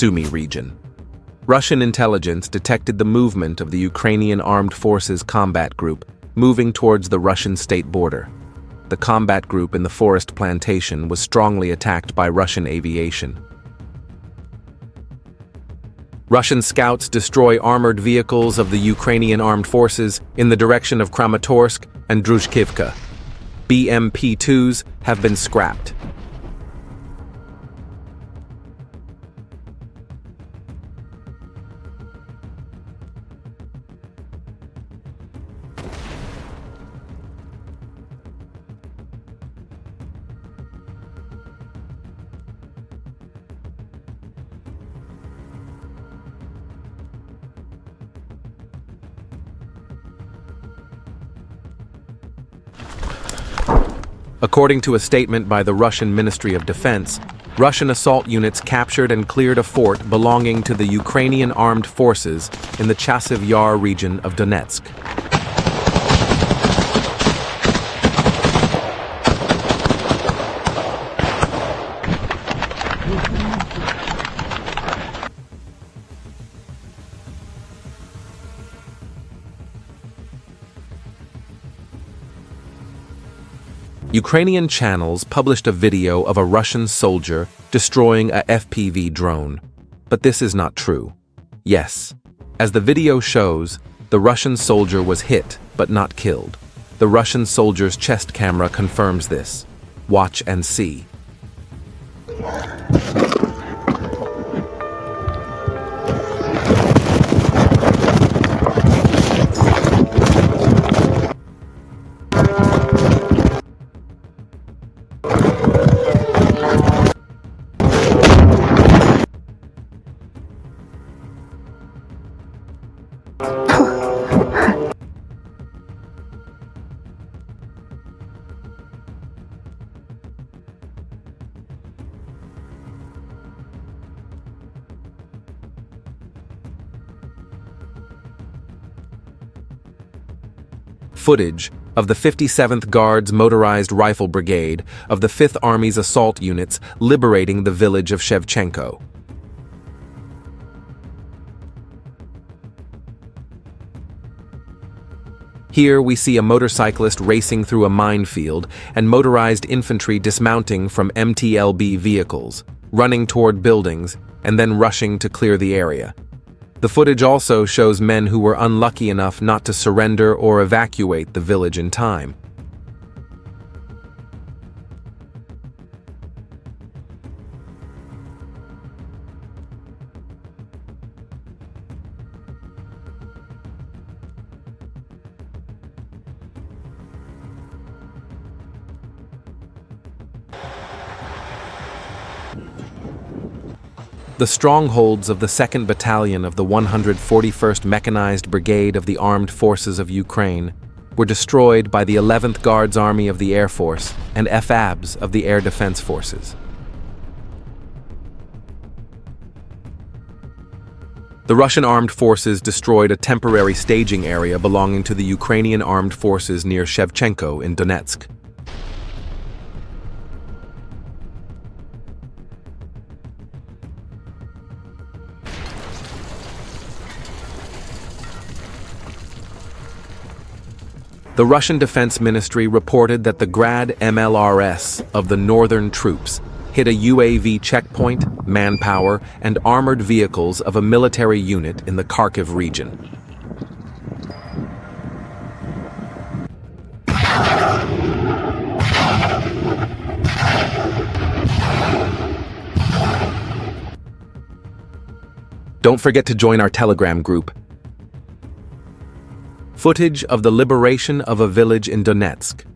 Sumy region. Russian intelligence detected the movement of the Ukrainian Armed Forces combat group moving towards the Russian state border. The combat group in the forest plantation was strongly attacked by Russian aviation. Russian scouts destroy armored vehicles of the Ukrainian armed forces in the direction of Kramatorsk and Druzhkivka. BMP-2s have been scrapped. According to a statement by the Russian Ministry of Defense, Russian assault units captured and cleared a fort belonging to the Ukrainian armed forces in the Chasiv Yar region of Donetsk. Ukrainian channels published a video of a Russian soldier destroying a FPV drone. But this is not true. Yes, as the video shows, the Russian soldier was hit but not killed. The Russian soldier's chest camera confirms this. Watch and see. Footage of the 57th Guards Motorized Rifle Brigade of the 5th Army's assault units liberating the village of Shevchenko. Here we see a motorcyclist racing through a minefield and motorized infantry dismounting from MTLB vehicles, running toward buildings, and then rushing to clear the area. The footage also shows men who were unlucky enough not to surrender or evacuate the village in time. The strongholds of the 2nd Battalion of the 141st Mechanized Brigade of the Armed Forces of Ukraine were destroyed by the 11th Guards Army of the Air Force and FABs of the Air Defense Forces. The Russian armed forces destroyed a temporary staging area belonging to the Ukrainian armed forces near Shevchenko in Donetsk. The Russian Defense Ministry reported that the Grad MLRS of the northern troops hit a UAV checkpoint, manpower, and armored vehicles of a military unit in the Kharkiv region. Don't forget to join our Telegram group. Footage of the liberation of a village in Donetsk.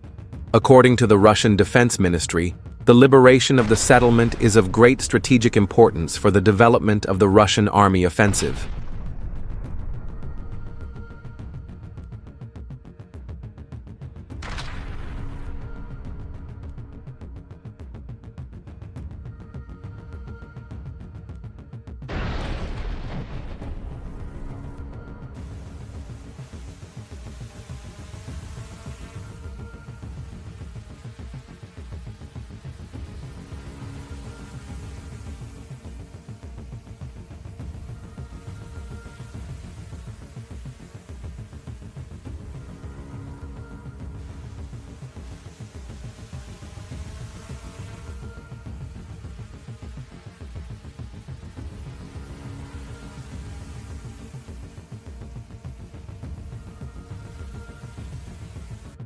According to the Russian Defense Ministry, the liberation of the settlement is of great strategic importance for the development of the Russian army offensive.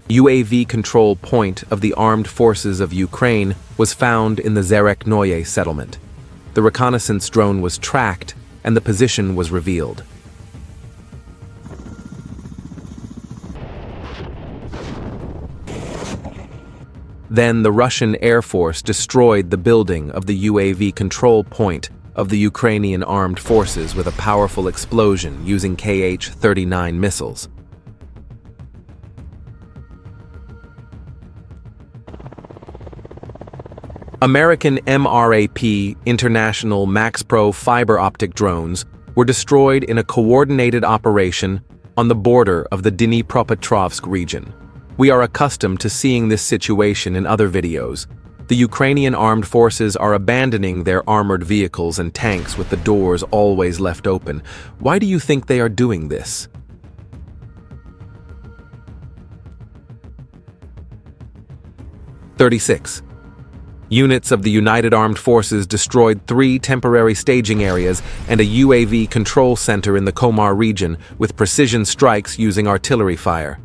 UAV control point of the armed forces of Ukraine was found in the Zereknoye settlement. The reconnaissance drone was tracked and the position was revealed. Then the Russian Air Force destroyed the building of the UAV control point of the Ukrainian armed forces with a powerful explosion using Kh-39 missiles. American MRAP International Max Pro fiber optic drones were destroyed in a coordinated operation on the border of the Dnipropetrovsk region. We are accustomed to seeing this situation in other videos. The Ukrainian armed forces are abandoning their armored vehicles and tanks with the doors always left open. Why do you think they are doing this? '36. Units of the United Armed Forces destroyed 3 temporary staging areas and a UAV control center in the Komar region with precision strikes using artillery fire.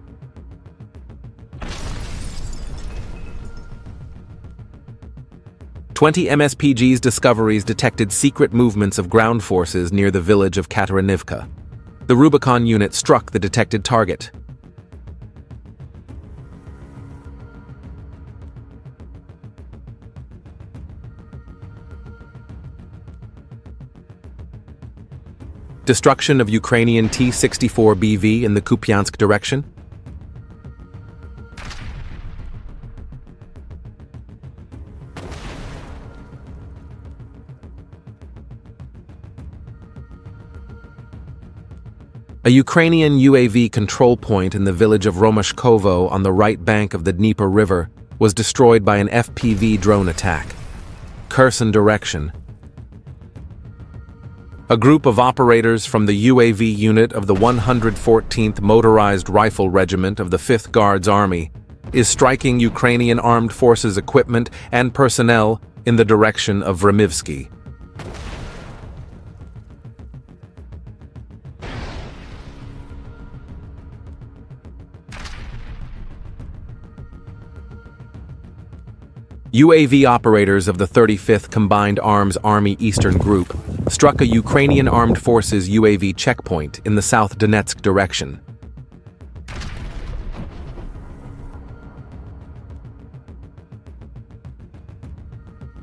"20 MSPG's discoveries detected secret movements of ground forces near the village of Katarinivka. The Rubicon unit struck the detected target. Destruction of Ukrainian T-64BV in the Kupiansk direction. A Ukrainian UAV control point in the village of Romashkovo on the right bank of the Dnieper River was destroyed by an FPV drone attack. Kherson direction. A group of operators from the UAV unit of the 114th Motorized Rifle Regiment of the 5th Guards Army is striking Ukrainian Armed Forces equipment and personnel in the direction of Vremivsky. UAV operators of the 35th Combined Arms Army Eastern Group struck a Ukrainian Armed Forces UAV checkpoint in the South Donetsk direction.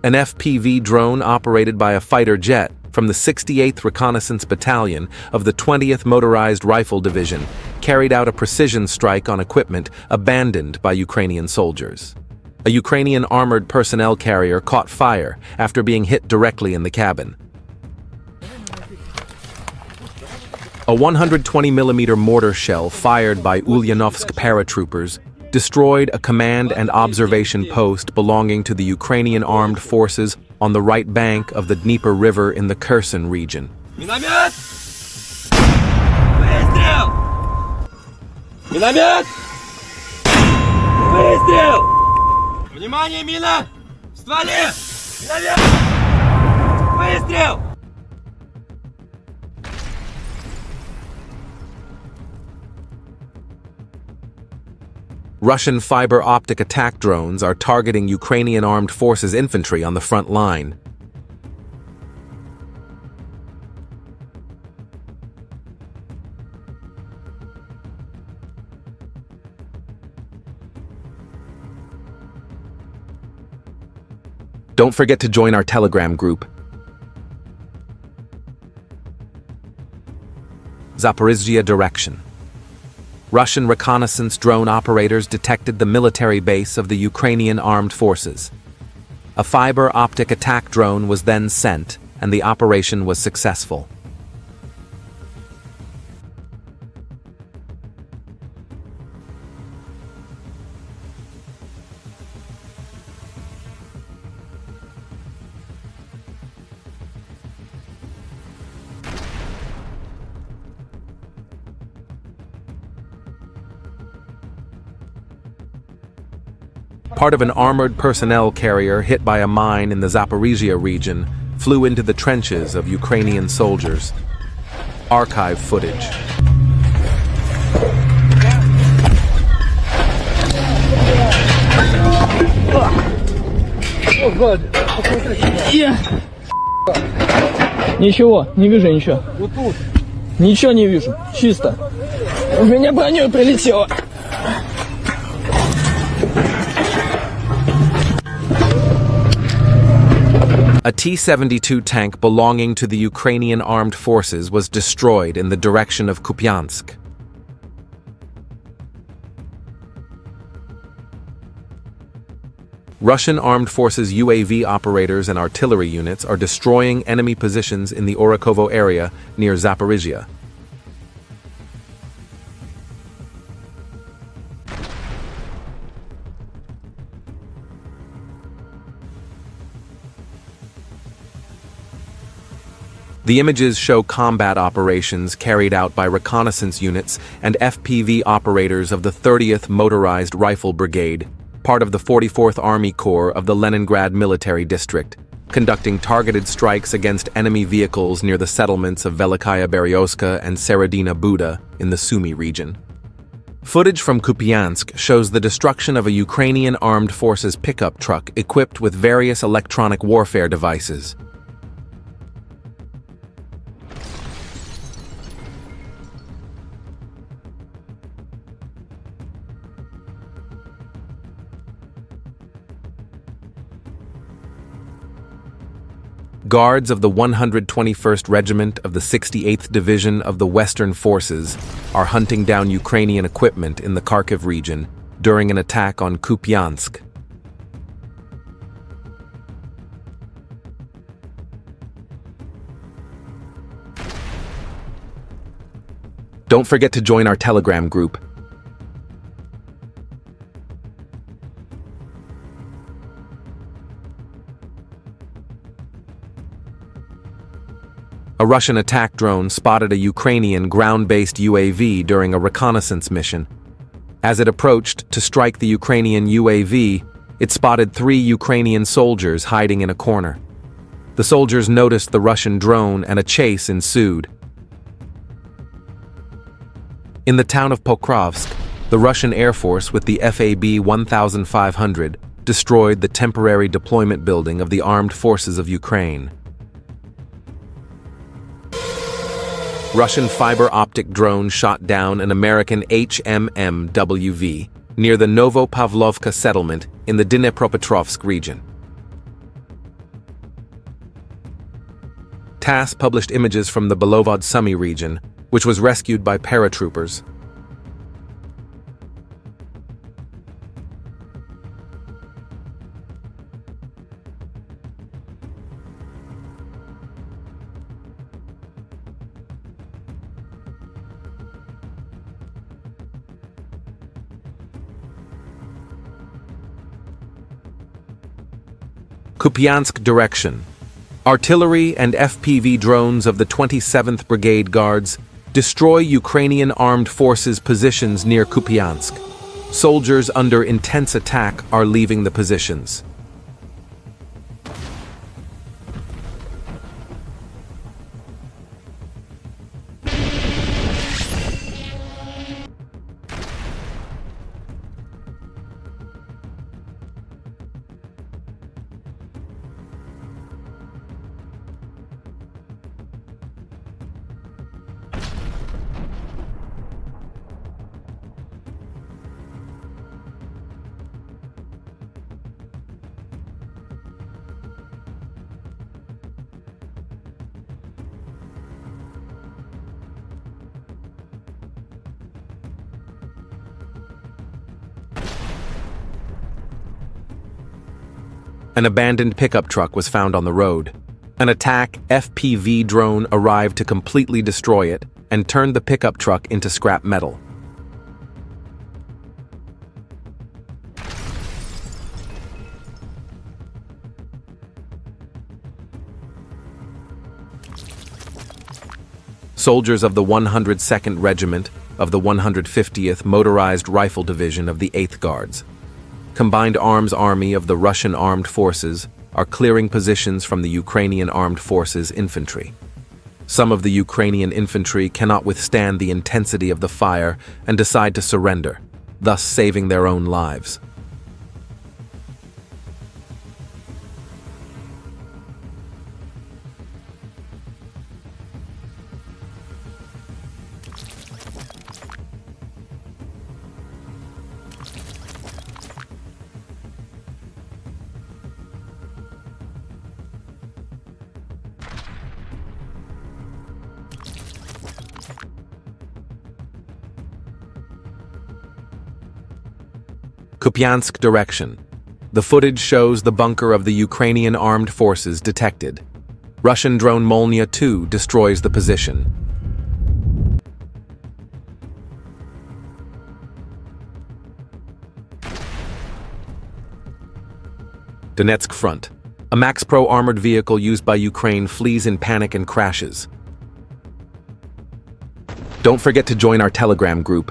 An FPV drone operated by a fighter jet from the 68th Reconnaissance Battalion of the 20th Motorized Rifle Division carried out a precision strike on equipment abandoned by Ukrainian soldiers. A Ukrainian armored personnel carrier caught fire after being hit directly in the cabin. A 120mm mortar shell fired by Ulyanovsk paratroopers destroyed a command and observation post belonging to the Ukrainian armed forces on the right bank of the Dnieper River in the Kherson region. Миномет! Выстрел! Миномет! Выстрел! Внимание, мина! В стволе! Миномет! Выстрел! Russian fiber optic attack drones are targeting Ukrainian armed forces infantry on the front line. Don't forget to join our Telegram group. Zaporizhzhia direction. Russian reconnaissance drone operators detected the military base of the Ukrainian armed forces. A fiber optic attack drone was then sent, and the operation was successful. Part of an armored personnel carrier hit by a mine in the Zaporizhzhia region flew into the trenches of Ukrainian soldiers. Archive footage. О, гад, посмотри сюда. Ничего, не вижу ничего. Вот тут. Ничего не вижу. Чисто. У меня броней прилетело. A T-72 tank belonging to the Ukrainian armed forces was destroyed in the direction of Kupiansk. Russian armed forces UAV operators and artillery units are destroying enemy positions in the Orakovo area near Zaporizhia. The images show combat operations carried out by reconnaissance units and FPV operators of the 30th Motorized Rifle Brigade, part of the 44th Army Corps of the Leningrad Military District, conducting targeted strikes against enemy vehicles near the settlements of Velikaya Beryoska and Seredina Buda in the Sumy region. Footage from Kupiansk shows the destruction of a Ukrainian armed forces pickup truck equipped with various electronic warfare devices. Guards of the 121st Regiment of the 68th Division of the Western Forces are hunting down Ukrainian equipment in the Kharkiv region during an attack on Kupiansk. Don't forget to join our Telegram group. A Russian attack drone spotted a Ukrainian ground-based UAV during a reconnaissance mission. As it approached to strike the Ukrainian UAV, it spotted 3 Ukrainian soldiers hiding in a corner. The soldiers noticed the Russian drone and a chase ensued. In the town of Pokrovsk, the Russian Air Force with the FAB-3000 destroyed the temporary deployment building of the Armed Forces of Ukraine. Russian fiber-optic drone shot down an American HMMWV near the Novopavlovka settlement in the Dnipropetrovsk region. TASS published images from the Belovod Sumy region, which was rescued by paratroopers. Kupiansk direction. Artillery and FPV drones of the 27th Brigade Guards destroy Ukrainian armed forces positions near Kupiansk. Soldiers under intense attack are leaving the positions. An abandoned pickup truck was found on the road. An attack FPV drone arrived to completely destroy it and turned the pickup truck into scrap metal. Soldiers of the 102nd Regiment of the 150th Motorized Rifle Division of the 8th Guards, Combined Arms Army of the Russian Armed Forces, are clearing positions from the Ukrainian Armed Forces infantry. Some of the Ukrainian infantry cannot withstand the intensity of the fire and decide to surrender, thus saving their own lives. Kupiansk direction. The footage shows the bunker of the Ukrainian armed forces detected. Russian drone Molnya 2 destroys the position. Donetsk front. A Max Pro armored vehicle used by Ukraine flees in panic and crashes. Don't forget to join our Telegram group.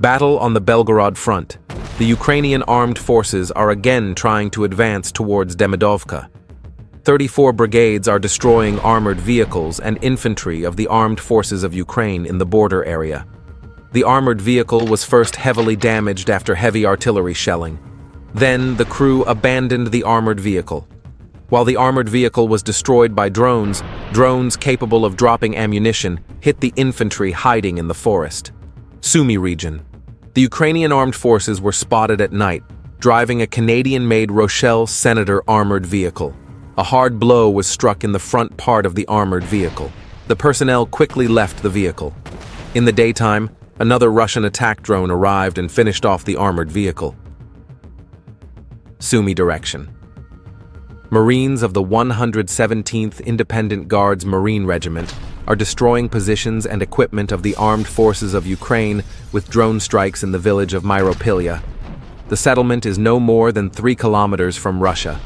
Battle on the Belgorod front. The Ukrainian armed forces are again trying to advance towards Demidovka. 34 brigades are destroying armored vehicles and infantry of the armed forces of Ukraine in the border area. The armored vehicle was first heavily damaged after heavy artillery shelling. Then the crew abandoned the armored vehicle. While the armored vehicle was destroyed by drones, drones capable of dropping ammunition hit the infantry hiding in the forest. Sumy region. The Ukrainian armed forces were spotted at night, driving a Canadian-made Rochelle Senator armored vehicle. A hard blow was struck in the front part of the armored vehicle. The personnel quickly left the vehicle. In the daytime, another Russian attack drone arrived and finished off the armored vehicle. Sumy direction. Marines of the 117th Independent Guards Marine Regiment are destroying positions and equipment of the armed forces of Ukraine with drone strikes in the village of Myropilya. The settlement is no more than 3 kilometers from Russia.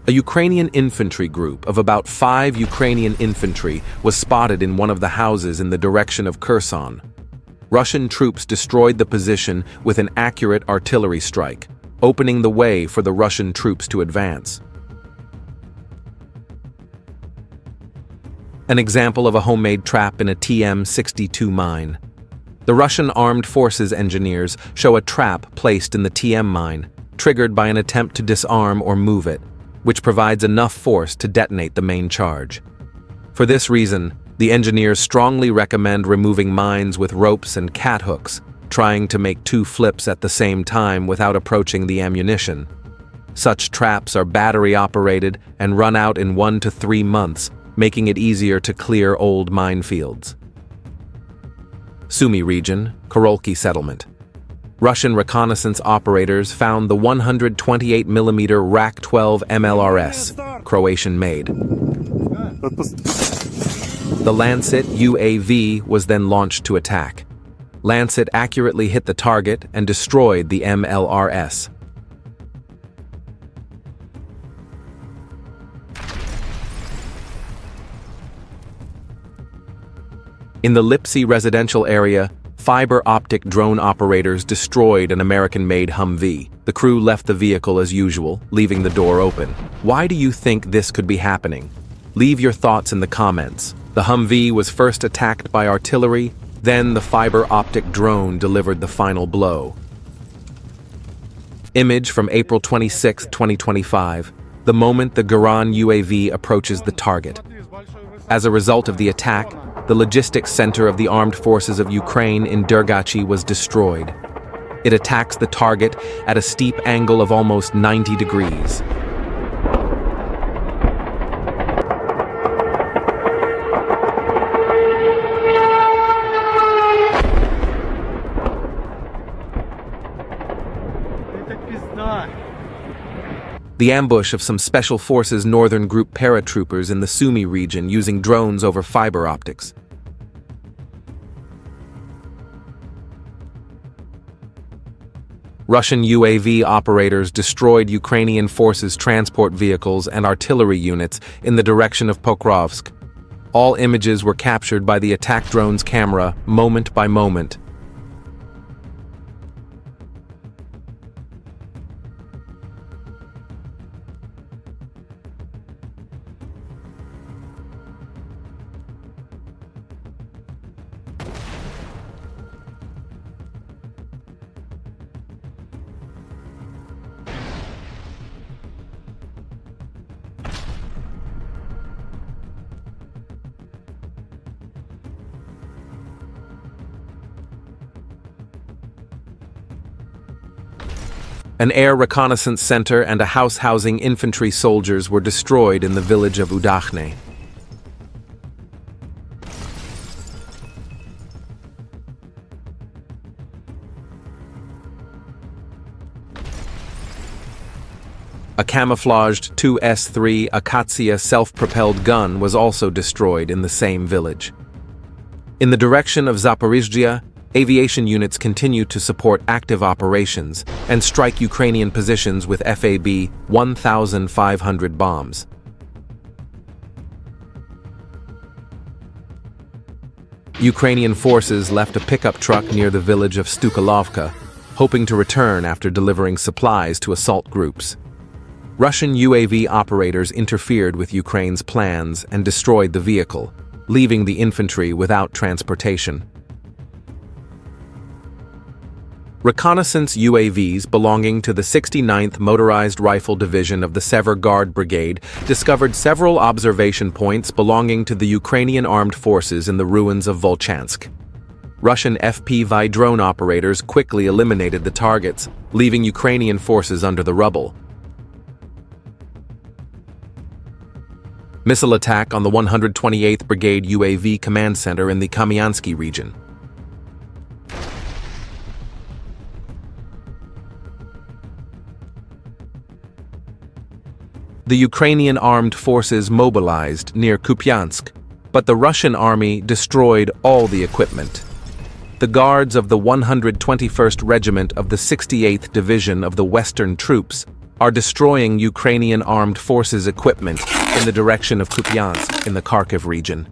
A Ukrainian infantry group of about 5 Ukrainian infantry was spotted in one of the houses in the direction of Kherson. Russian troops destroyed the position with an accurate artillery strike, opening the way for the Russian troops to advance. An example of a homemade trap in a TM-62 mine. The Russian Armed Forces engineers show a trap placed in the TM mine, triggered by an attempt to disarm or move it, which provides enough force to detonate the main charge. For this reason, the engineers strongly recommend removing mines with ropes and cat hooks, trying to make 2 flips at the same time without approaching the ammunition. Such traps are battery-operated and run out in 1 to 3 months, making it easier to clear old minefields. Sumy region, Korolki settlement. Russian reconnaissance operators found the 128mm Rak-12 MLRS, Croatian-made. The Lancet UAV was then launched to attack. Lancet accurately hit the target and destroyed the MLRS. In the Lipsy residential area, fiber-optic drone operators destroyed an American-made Humvee. The crew left the vehicle as usual, leaving the door open. Why do you think this could be happening? Leave your thoughts in the comments. The Humvee was first attacked by artillery, then the fiber-optic drone delivered the final blow. Image from April 26, 2025, the moment the Garan UAV approaches the target. As a result of the attack, the logistics center of the armed forces of Ukraine in Dergachi was destroyed. It attacks the target at a steep angle of almost 90 degrees. The ambush of some Special Forces Northern Group paratroopers in the Sumy region using drones over fiber optics. Russian UAV operators destroyed Ukrainian forces' transport vehicles and artillery units in the direction of Pokrovsk. All images were captured by the attack drone's camera, moment by moment. An air reconnaissance center and a house housing infantry soldiers were destroyed in the village of Udachne. A camouflaged 2S3 Akatsiya self-propelled gun was also destroyed in the same village. In the direction of Zaporizhzhia, aviation units continue to support active operations and strike Ukrainian positions with FAB-1500 bombs. Ukrainian forces left a pickup truck near the village of Stukalovka, hoping to return after delivering supplies to assault groups. Russian UAV operators interfered with Ukraine's plans and destroyed the vehicle, leaving the infantry without transportation. Reconnaissance UAVs belonging to the 69th Motorized Rifle Division of the Sever Guard Brigade discovered several observation points belonging to the Ukrainian armed forces in the ruins of Volchansk. Russian FPV drone operators quickly eliminated the targets, leaving Ukrainian forces under the rubble. Missile attack on the 128th Brigade UAV Command Center in the Kamyansky region. The Ukrainian armed forces mobilized near Kupiansk, but the Russian army destroyed all the equipment. The guards of the 121st Regiment of the 68th Division of the Western Troops are destroying Ukrainian armed forces equipment in the direction of Kupiansk in the Kharkiv region.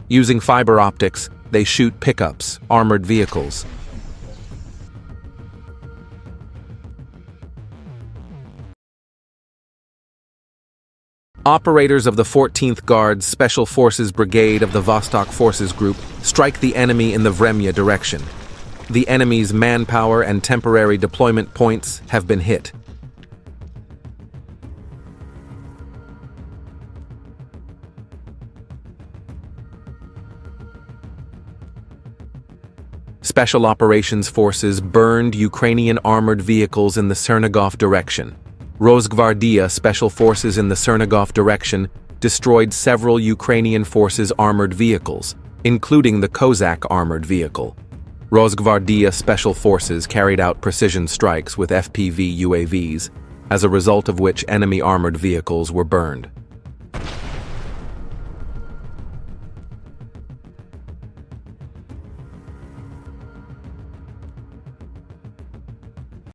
Using fiber optics, they shoot pickups, armored vehicles. Operators of the 14th Guards Special Forces Brigade of the Vostok Forces Group strike the enemy in the Vremya direction. The enemy's manpower and temporary deployment points have been hit. Special Operations Forces burned Ukrainian armored vehicles in the Chernigov direction. Rosgvardia Special Forces in the Chernigov direction destroyed several Ukrainian forces' armored vehicles, including the Kozak armored vehicle. Rosgvardia Special Forces carried out precision strikes with FPV UAVs, as a result of which enemy armored vehicles were burned.